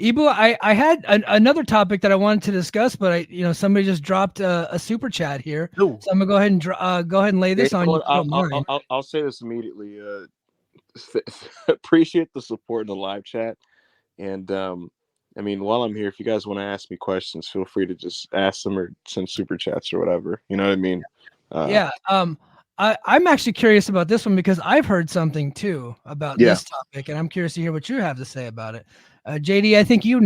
Ibou, I had another topic that I wanted to discuss, but somebody just dropped a super chat here, No. so I'm gonna go ahead and lay Hey, this on you if you don't mind. I'll say this immediately. Appreciate the support in the live chat, and I mean, while I'm here, if you guys want to ask me questions, feel free to just ask them or send super chats or whatever. You know what I mean? Uh, Yeah. I'm actually curious about this one because I've heard something too about yeah. this topic, and I'm curious to hear what you have to say about it. JD, I think you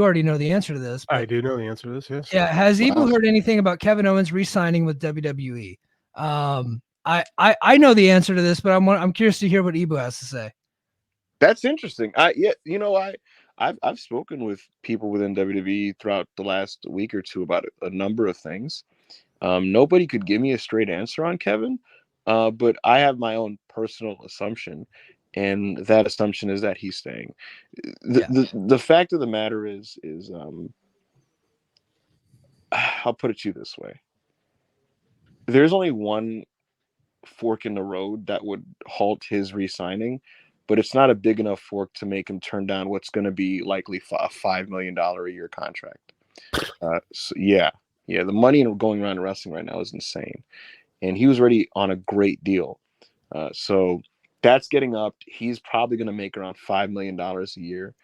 already know the answer to this, I but do know the answer to this. Yes. yeah, has Wow. Ibou heard anything about Kevin Owens re-signing with WWE? I know the answer to this, but I'm curious to hear what Ibou has to say. That's interesting. I've spoken with people within WWE throughout the last week or two about a number of things. Nobody could give me a straight answer on Kevin, but I have my own personal assumption, and that assumption is that he's staying. The Yeah, the fact of the matter is I'll put it to you this way: there's only one fork in the road that would halt his re-signing, but it's not a big enough fork to make him turn down what's going to be likely a $5 million a year contract. So yeah, the money going around in wrestling right now is insane, and he was already on a great deal. So that's getting up. He's probably going to make around $5 million a year,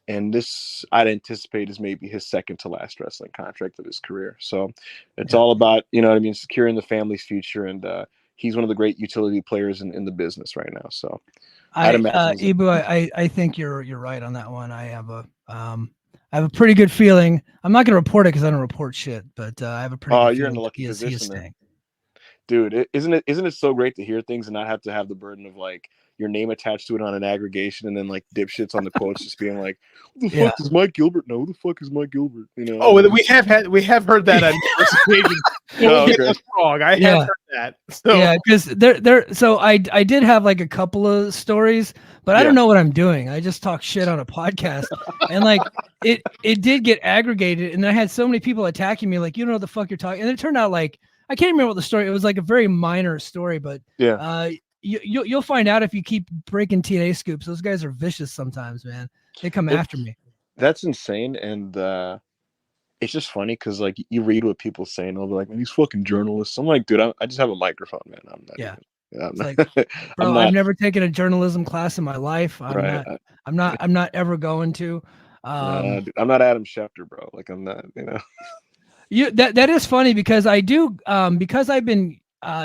and this I'd anticipate is maybe his second to last wrestling contract of his career. So it's yeah. all about, you know what I mean, securing the family's future, and he's one of the great utility players in the business right now. So I'd imagine he's Ibou, I think you're right on that one. I have a pretty good feeling. I'm not going to report it because I don't report shit, but I have a pretty oh, good you're in feeling a that lucky he is position then. staying. Dude, isn't it so great to hear things and not have to have the burden of like your name attached to it on an aggregation, and then like dipshits on the quotes just being like, "Who the Yeah, fuck is Mike Gilbert? No, who the fuck is Mike Gilbert?" You know? Oh, we have heard that on numerous occasions. Oh, Don't get okay. us wrong. I have yeah. heard that. So Yeah, because there. So I did have like a couple of stories, but I don't Yeah. know what I'm doing. I just talk shit on a podcast, and like it did get aggregated, and I had so many people attacking me, like you don't know what the fuck you're talking. And it turned out like I can't remember what the story. It was like a very minor story, but Yeah. you'll find out if you keep breaking TNA scoops. Those guys are vicious sometimes, man. They come It after me. that's insane, and it's just funny because like you read what people say, and they'll be like, "Man, these fucking journalists." I'm like, dude, I just have a microphone, man. I'm not Yeah, even. Yeah, it's like, I'm bro, I've not never taken a journalism class in my life. right. I'm not ever going to. Dude, I'm not Adam Schefter, bro. Like I'm not. You know. That is funny because I do because I've been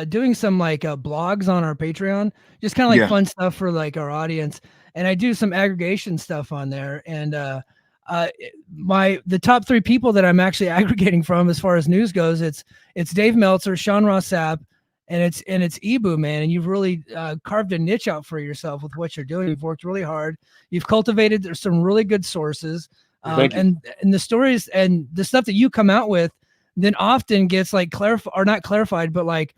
doing some like blogs on our Patreon, just kind of like Yeah. fun stuff for like our audience, and I do some aggregation stuff on there. And uh, the top three people that I'm actually aggregating from as far as news goes, it's Dave Meltzer, Sean Ross Sapp, and it's Ibou, man. And you've really carved a niche out for yourself with what you're doing. You've worked really hard. You've cultivated there's some really good sources. Thank you. And the stories and the stuff that you come out with then often gets like clarified or not clarified, but like,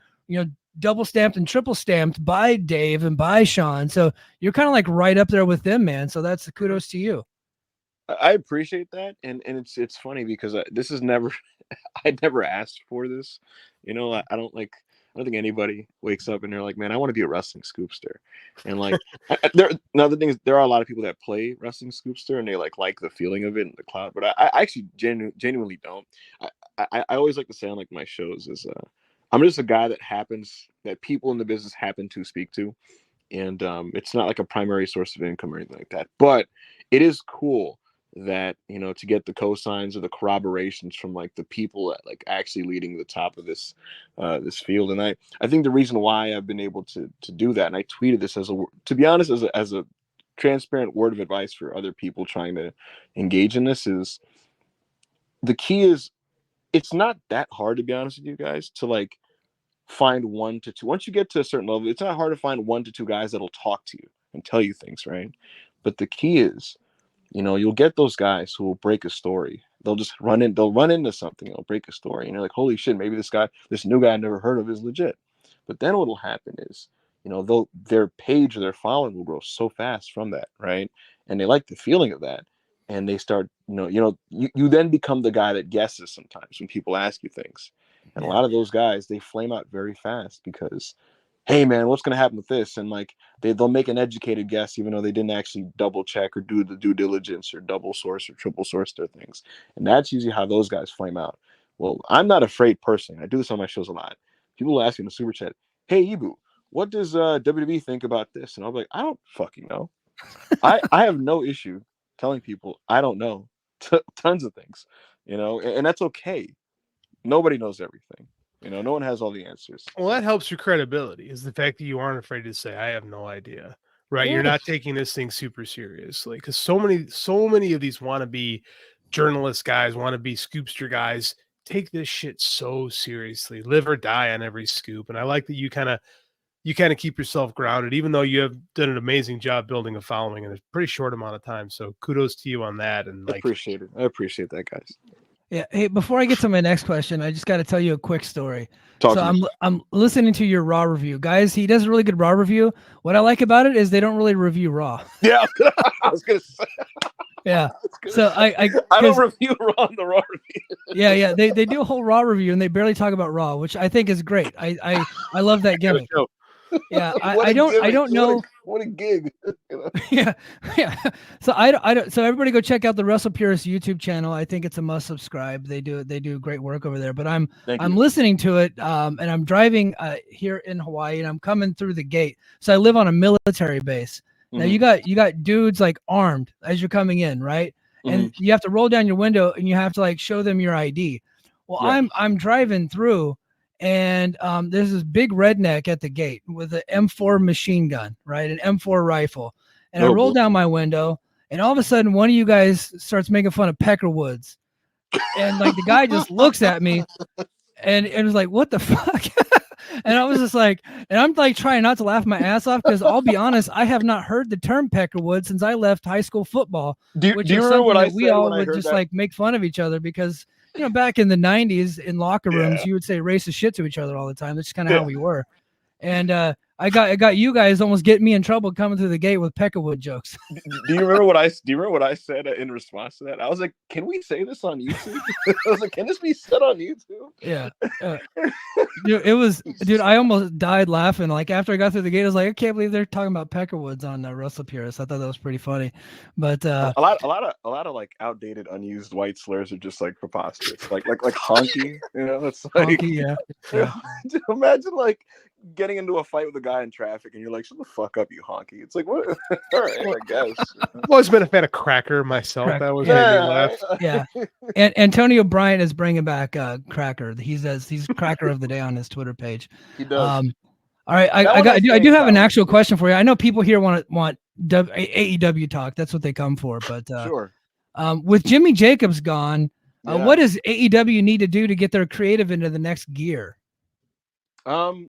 double stamped and triple stamped by Dave and by Sean. So you're kind of like right up there with them, man. So that's kudos to you. I appreciate that, and it's funny because this is never I never asked for this. You know, I don't like. I don't think anybody wakes up and they're like, "Man, I want to be a wrestling scoopster." And like, there. Another thing is, there are a lot of people that play wrestling scoopster and they like the feeling of it and the cloud. But I actually genuinely don't. I always like to say on like my shows is, I'm just a guy that people in the business happen to speak to, and it's not like a primary source of income or anything like that. But it is cool that, to get the cosigns or the corroborations from like the people that like actually leading the top of this field. And I think the reason why I've been able to do that, and I tweeted this to be honest, as a transparent word of advice for other people trying to engage in this, is the key is it's not that hard, to be honest with you guys, to like find one to two. Once you get to a certain level, it's not hard to find one to two guys that'll talk to you and tell you things, right? But the key is, you'll get those guys who will break a story. They'll run into something, they'll break a story, and you're like, holy shit, maybe this new guy I never heard of is legit. But then what'll happen is, their page or their following will grow so fast from that, right? And they like the feeling of that. And they start, you then become the guy that guesses sometimes when people ask you things. And a Yeah. lot of those guys, they flame out very fast because hey man, what's gonna happen with this? And like they'll make an educated guess, even though they didn't actually double check or do the due diligence or double source or triple source their things. And that's usually how those guys flame out. Well, I'm not afraid personally. I do this on my shows a lot. People will ask me in the super chat, hey Ibou, what does WWE think about this? And I'll be like, I don't fucking know. I have no issue telling people I don't know tons of things, and that's okay. Nobody knows everything. No one has all the answers. Well, that helps your credibility, is the fact that you aren't afraid to say, I have no idea, right? Yeah. You're not taking this thing super seriously, because so many of these wannabe journalist guys, wannabe scoopster guys take this shit so seriously, live or die on every scoop. And I like that you kind of keep yourself grounded, even though you have done an amazing job building a following in a pretty short amount of time. So kudos to you on that. And I appreciate it. I appreciate that, guys. Yeah. Hey, before I get to my next question, I just got to tell you a quick story. Talk So to me. I'm listening to your Raw review, guys. He does a really good Raw review. What I like about it is they don't really review Raw. Yeah, I was gonna say. Yeah. So I don't review Raw on the Raw review. Yeah. They do a whole Raw review and they barely talk about Raw, which I think is great. I love that gimmick. Yeah, I don't know. What a gig. Yeah. So I don't. So everybody go check out the WrestlePurists YouTube channel. I think it's a must subscribe. They do great work over there. But I'm listening to it, and I'm driving here in Hawaii, and I'm coming through the gate. So I live on a military base. Now you got dudes like armed as you're coming in, right? And you have to roll down your window and you have to like show them your ID. Well, yeah. I'm driving through. And there's this big redneck at the gate with an M4 machine gun, right? An M4 rifle. And I roll down my window, and all of a sudden, one of you guys starts making fun of Peckerwoods. And like the guy just looks at me and was like, what the fuck? And I was just like, and I'm like trying not to laugh my ass off because I'll be honest, I have not heard the term Peckerwood since I left high school football. Do you remember what I said? We all would just like make fun of each other because back in the 90s in locker rooms, you would say racist shit to each other all the time. That's just kind of how we were. And I got you guys almost getting me in trouble coming through the gate with Peckerwood jokes. Do you remember what I said in response to that? I was like, can we say this on YouTube? I was like, can this be said on YouTube? Yeah. Dude, I almost died laughing. Like after I got through the gate, I was like, I can't believe they're talking about Peckerwoods on WrestlePurists. I thought that was pretty funny. But a lot of like outdated, unused white slurs are just like preposterous. Like honky, it's like honky, yeah. Imagine like getting into a fight with a guy in traffic and you're like, shut the fuck up, you honky. It's like, what? All right, I guess. I've always been a fan of Cracker myself. That was made me laugh. Yeah. And Antonio Bryant is bringing back Cracker. He's Cracker of the Day on his Twitter page. He does. All right, I do have an actual question for you. I know people here want AEW talk. That's what they come for. But sure. With Jimmy Jacobs gone, what does AEW need to do to get their creative into the next gear?